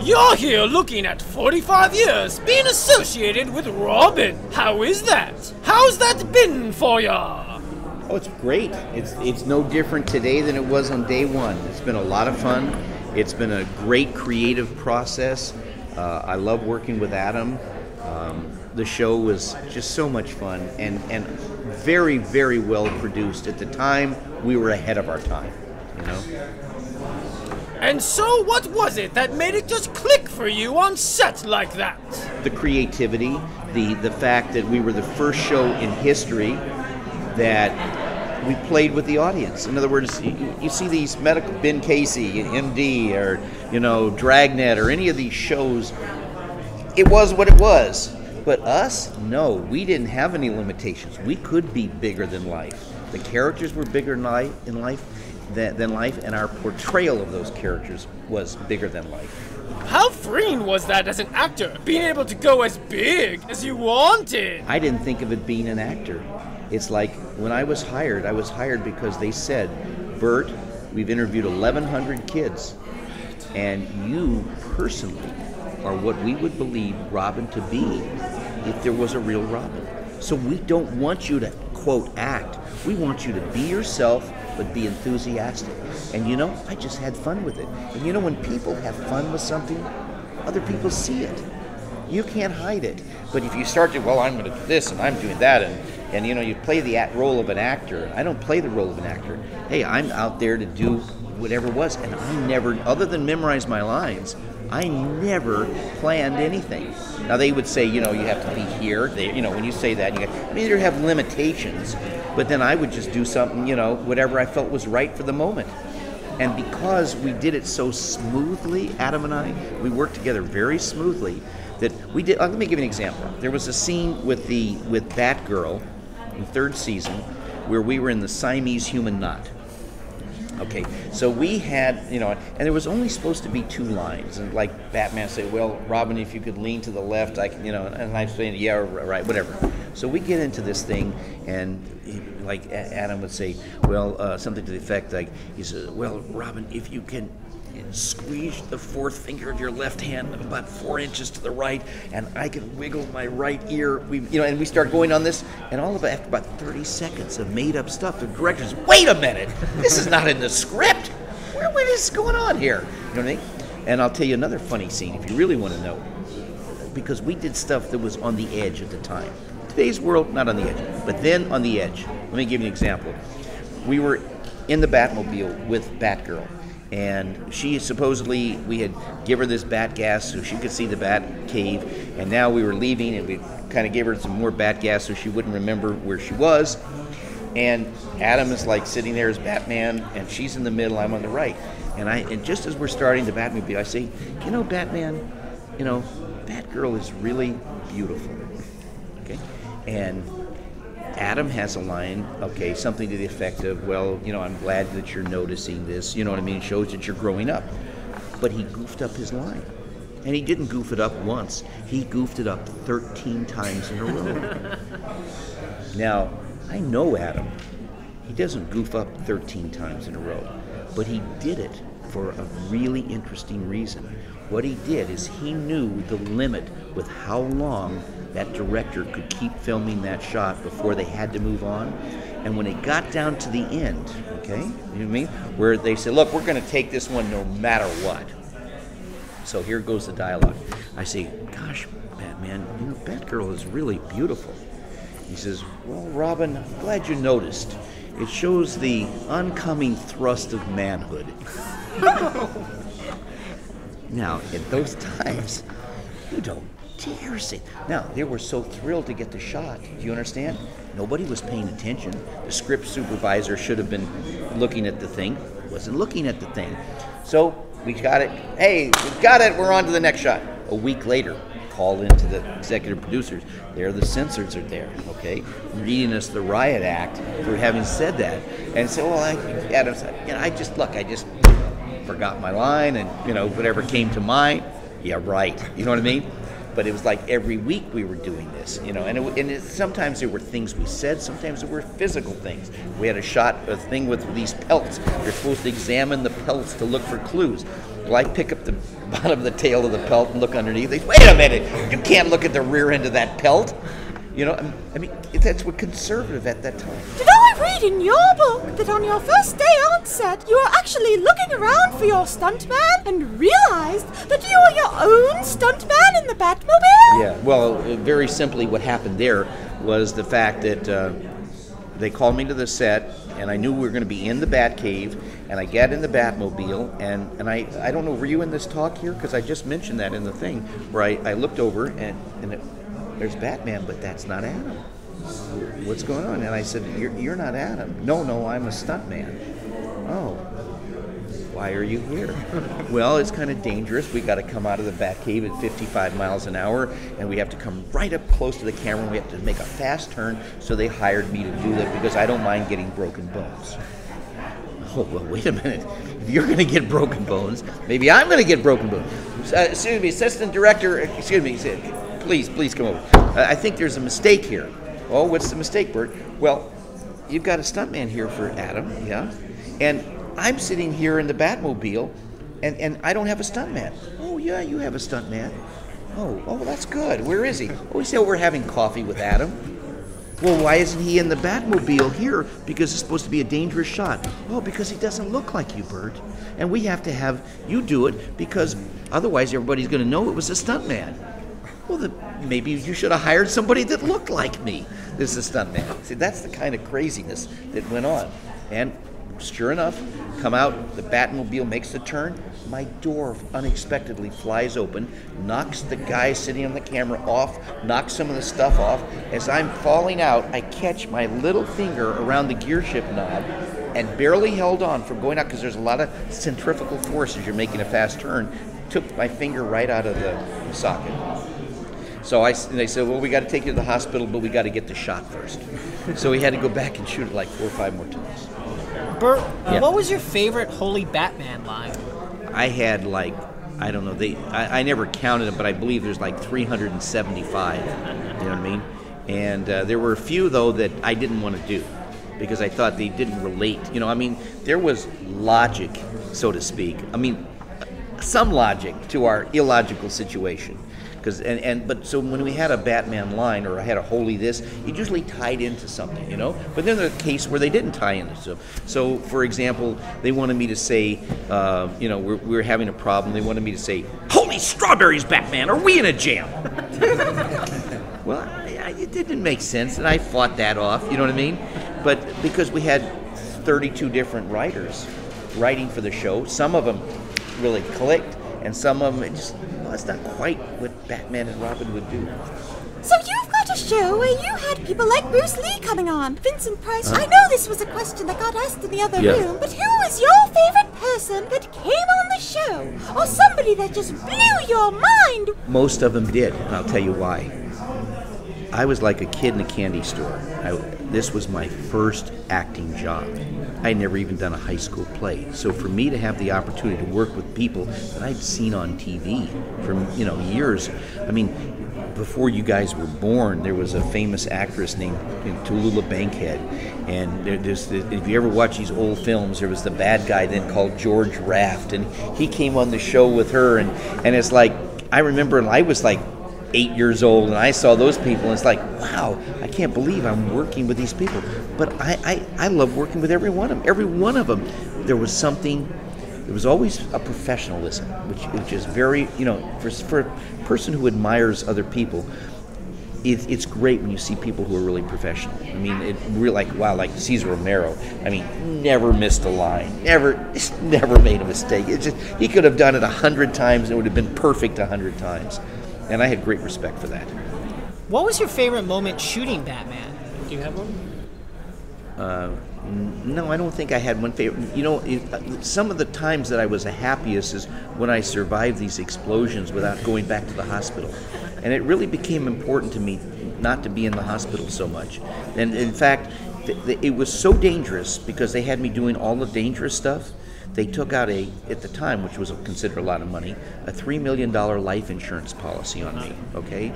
You're here looking at 45 years being associated with Robin. How is that? How's that been for ya? Oh, it's great. It's no different today than it was on day one. It's been a lot of fun. It's been a great creative process. I love working with Adam. The show was just so much fun and very, very well produced. At the time, we were ahead of our time, you know? And so what was it that made it just click for you on set like that? The creativity, the fact that we were the first show in history that we played with the audience. In other words, you see these medical, Ben Casey, MD, or, you know, Dragnet, or any of these shows, it was what it was. But us, no, we didn't have any limitations. We could be bigger than life. The characters were bigger than life, and our portrayal of those characters was bigger than life. How freeing was that as an actor, being able to go as big as you wanted? I didn't think of it being an actor. It's like when I was hired because they said, Burt, we've interviewed 1,100 kids, and you personally are what we would believe Robin to be if there was a real Robin. So we don't want you to, quote, act. We want you to be yourself, but be enthusiastic. And you know, I just had fun with it. And you know, when people have fun with something, other people see it. You can't hide it. But if you start to, well, I'm going to do this and I'm doing that, and you know, you play the role of an actor. I don't play the role of an actor. Hey, I'm out there to do whatever it was, and I never, other than memorize my lines, I never planned anything. Now they would say, you know, you have to be here. They, you know, when you say that, you either have limitations, but then I would just do something, you know, whatever I felt was right for the moment. And because we did it so smoothly, Adam and I, we worked together very smoothly, that we did. Let me give you an example. There was a scene with Batgirl in third season where we were in the Siamese human knot. Okay, so we had, you know, and there was only supposed to be 2 lines, and like Batman say, well, Robin, if you could lean to the left, I can, you know, and I'm saying, yeah, right, whatever. So we get into this thing, and like Adam would say, well, something to the effect like, he says, well, Robin, if you can squeeze the 4th finger of your left hand about 4 inches to the right, and I can wiggle my right ear. And we start going on this, and all of it, after about 30 seconds of made-up stuff, the director says, wait a minute, this is not in the script. What is going on here? You know what I mean? And I'll tell you another funny scene, if you really want to know, because we did stuff that was on the edge at the time. Today's world, not on the edge, but then on the edge. Let me give you an example. We were in the Batmobile with Batgirl, and she supposedly, we had give her this bat gas so she could see the bat cave, and now we were leaving, and we kind of gave her some more bat gas so she wouldn't remember where she was. And Adam is like sitting there as Batman, and she's in the middle, I'm on the right. And just as we're starting the Batmobile, I say, you know, Batman, you know, Batgirl is really beautiful. Okay? And Adam has a line, okay, something to the effect of, well, you know, I'm glad that you're noticing this, you know what I mean? It shows that you're growing up. But he goofed up his line. And he didn't goof it up once. He goofed it up 13 times in a row. Now, I know Adam. He doesn't goof up 13 times in a row. But he did it for a really interesting reason. What he did is he knew the limit with how long that director could keep filming that shot before they had to move on. And when it got down to the end, okay, you know what I mean? Where they said, look, we're going to take this one no matter what. So here goes the dialogue. I say, gosh, Batman, you know, Batgirl is really beautiful. He says, well, Robin, I'm glad you noticed. It shows the oncoming thrust of manhood. Now, at those times, you don't dare say. Now, they were so thrilled to get the shot. Do you understand? Nobody was paying attention. The script supervisor should have been looking at the thing. Wasn't looking at the thing. So we got it. Hey, we got it. We're on to the next shot. A week later, call into the executive producers. There, the censors are there. Okay, reading us the riot act for having said that. And so, well, Adam said, you know, I just forgot my line, and you know, whatever came to mind. Yeah, right. You know what I mean? but it was like every week we were doing this, you know. And sometimes there were things we said, sometimes there were physical things. We had a thing with these pelts. You're supposed to examine the pelts to look for clues. Well, I pick up the bottom of the tail of the pelt and look underneath. They say, wait a minute, you can't look at the rear end of that pelt. You know, I mean, that's what conservative at that time. Did I read in your book that on your first day on set, you were actually looking around for your stuntman and realized that you were your own stuntman in the Batmobile? Yeah, well, very simply what happened there was the fact that they called me to the set, and I knew we were going to be in the Batcave, and I got in the Batmobile, and I don't know, were you in this talk here? Because I just mentioned that in the thing, where I looked over, and there's Batman, but that's not Adam. What's going on? And I said, you're not Adam. No, I'm a stuntman. Oh, why are you here? Well, it's kind of dangerous. We got to come out of the Batcave at 55 miles an hour, and we have to come right up close to the camera, and we have to make a fast turn, so they hired me to do that because I don't mind getting broken bones. Oh, well, wait a minute. If you're going to get broken bones, maybe I'm going to get broken bones. Excuse me, assistant director, excuse me, please come over. I think there's a mistake here. Oh, what's the mistake, Burt? Well, you've got a stuntman here for Adam, yeah? And I'm sitting here in the Batmobile, and I don't have a stuntman. Oh, yeah, you have a stuntman. Oh, that's good. Where is he? Oh, he said we're having coffee with Adam. Well, why isn't he in the Batmobile here? Because it's supposed to be a dangerous shot. Oh, because he doesn't look like you, Burt. And we have to have you do it because otherwise everybody's going to know it was a stuntman. Well, maybe you should have hired somebody that looked like me. This is a stuntman. See, that's the kind of craziness that went on. And sure enough, come out, the Batmobile makes the turn, my door unexpectedly flies open, knocks the guy sitting on the camera off, knocks some of the stuff off. As I'm falling out, I catch my little finger around the gear shift knob and barely held on from going out because there's a lot of centrifugal force as you're making a fast turn. Took my finger right out of the socket. So they said, well, we got to take you to the hospital, but we got to get the shot first. So we had to go back and shoot it like 4 or 5 more times. Burt, what was your favorite Holy Batman line? I had like, I don't know, I never counted them, but I believe there's like 375, you know what I mean? And there were a few, though, that I didn't want to do because I thought they didn't relate. You know, I mean, there was logic, so to speak. I mean, some logic to our illogical situation. But so when we had a Batman line or I had a holy this, it usually tied into something, you know. But then there's a case where they didn't tie into something. So, for example, they wanted me to say, you know, we're having a problem. They wanted me to say, "Holy strawberries, Batman! Are we in a jam?" Well, it didn't make sense, and I fought that off. You know what I mean? But because we had 32 different writers writing for the show, some of them really clicked, and some of them it's not quite what Batman and Robin would do. So you've got a show where you had people like Bruce Lee coming on, Vincent Price. I know this was a question that got asked in the other room, but who was your favorite person that came on the show? Or somebody that just blew your mind? Most of them did, and I'll tell you why. I was like a kid in a candy store. This was my first acting job. I had never even done a high school play. So for me to have the opportunity to work with people that I'd seen on TV for years, I mean, before you guys were born, there was a famous actress named Tallulah Bankhead. And if you ever watch these old films, there was the bad guy then called George Raft, and he came on the show with her, and it's like, I remember I was like 8 years old, and I saw those people, and it's like, wow, I can't believe I'm working with these people. But I love working with every one of them. Every one of them, there was something, there was always a professionalism, which is very, for a person who admires other people, it's great when you see people who are really professional. I mean, like Cesar Romero. I mean, never missed a line, never made a mistake. It's just, he could have done it 100 times, and it would have been perfect 100 times. And I had great respect for that. What was your favorite moment shooting Batman? Do you have one? No, I don't think I had one favorite. Some of the times that I was the happiest is when I survived these explosions without going back to the hospital. And it really became important to me not to be in the hospital so much. And in fact, it was so dangerous because they had me doing all the dangerous stuff they took out at the time, which was considered a lot of money, a $3 million life insurance policy on me, okay?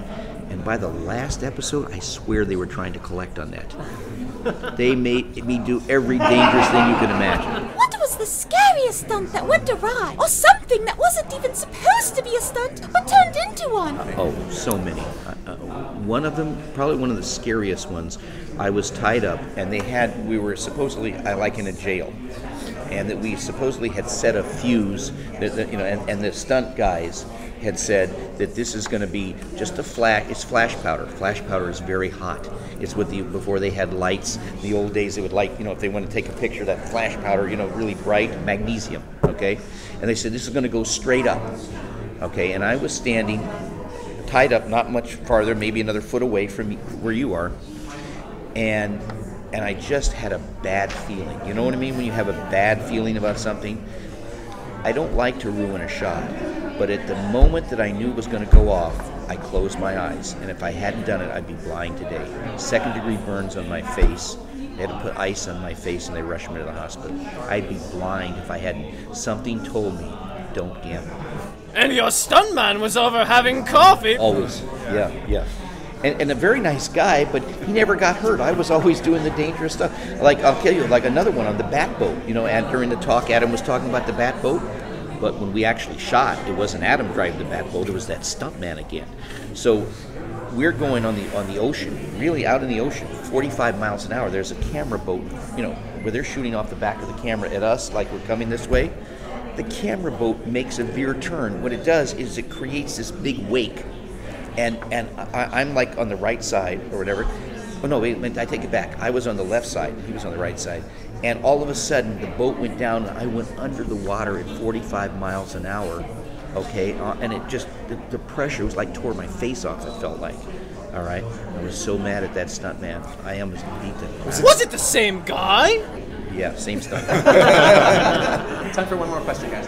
And by the last episode, I swear they were trying to collect on that. They made me do every dangerous thing you could imagine. What was the scariest stunt that went awry? Or something that wasn't even supposed to be a stunt, but turned into one? Oh, so many. One of them, probably one of the scariest ones, I was tied up, and we were supposedly, like in a jail, and that we supposedly had set a fuse, and the stunt guys had said that this is going to be just it's flash powder. Flash powder is very hot. It's before they had lights. In the old days, they would light, if they want to take a picture, that flash powder, really bright, magnesium, okay? And they said, this is going to go straight up, okay? And I was standing, tied up not much farther, maybe another foot away from where you are, and I just had a bad feeling. You know what I mean? When you have a bad feeling about something, I don't like to ruin a shot, but at the moment that I knew it was going to go off, I closed my eyes, and if I hadn't done it, I'd be blind today. 2nd-degree burns on my face. They had to put ice on my face, and they rushed me to the hospital. I'd be blind if I hadn't. Something told me, don't gamble. And your stuntman was over having coffee. Always, yeah. And a very nice guy, but he never got hurt. I was always doing the dangerous stuff. Like, I'll tell you, like another one on the bat boat. And during the talk, Adam was talking about the bat boat. But when we actually shot, it wasn't Adam driving the bat boat, it was that stuntman again. So we're going on the ocean, really out in the ocean, 45 miles an hour. There's a camera boat, where they're shooting off the back of the camera at us like we're coming this way. The camera boat makes a veer turn. What it does is it creates this big wake. And I'm like on the right side or whatever. Oh no, wait, I take it back. I was on the left side, he was on the right side. And all of a sudden, the boat went down, and I went under the water at 45 miles an hour, okay? And it just, the pressure was like tore my face off, it felt like, all right? I was so mad at that stuntman. I almost beat him. Was it the same guy? Yeah, same stunt. Time for one more question, guys.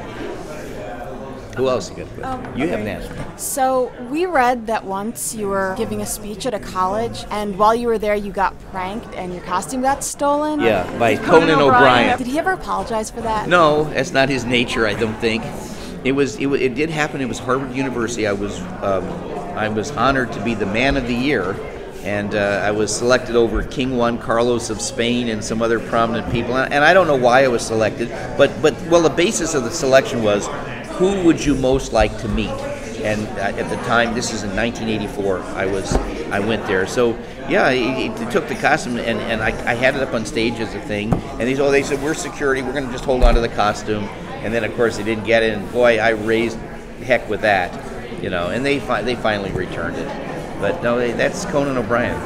Who else you got? You have an answer. So we read that once you were giving a speech at a college, and while you were there, you got pranked and your costume got stolen. Yeah, by Conan O'Brien. Did he ever apologize for that? No, that's not his nature, I don't think. It did happen. It was Harvard University. I was honored to be the Man of the Year, and I was selected over King Juan Carlos of Spain and some other prominent people. And I don't know why I was selected, but the basis of the selection was, who would you most like to meet? And at the time, this is in 1984, I went there. So yeah, he took the costume, and I had it up on stage as a thing. And they said, we're security, we're going to just hold on to the costume. And then of course they didn't get it, and boy, I raised heck with that, and they finally returned it. But no, that's Conan O'Brien.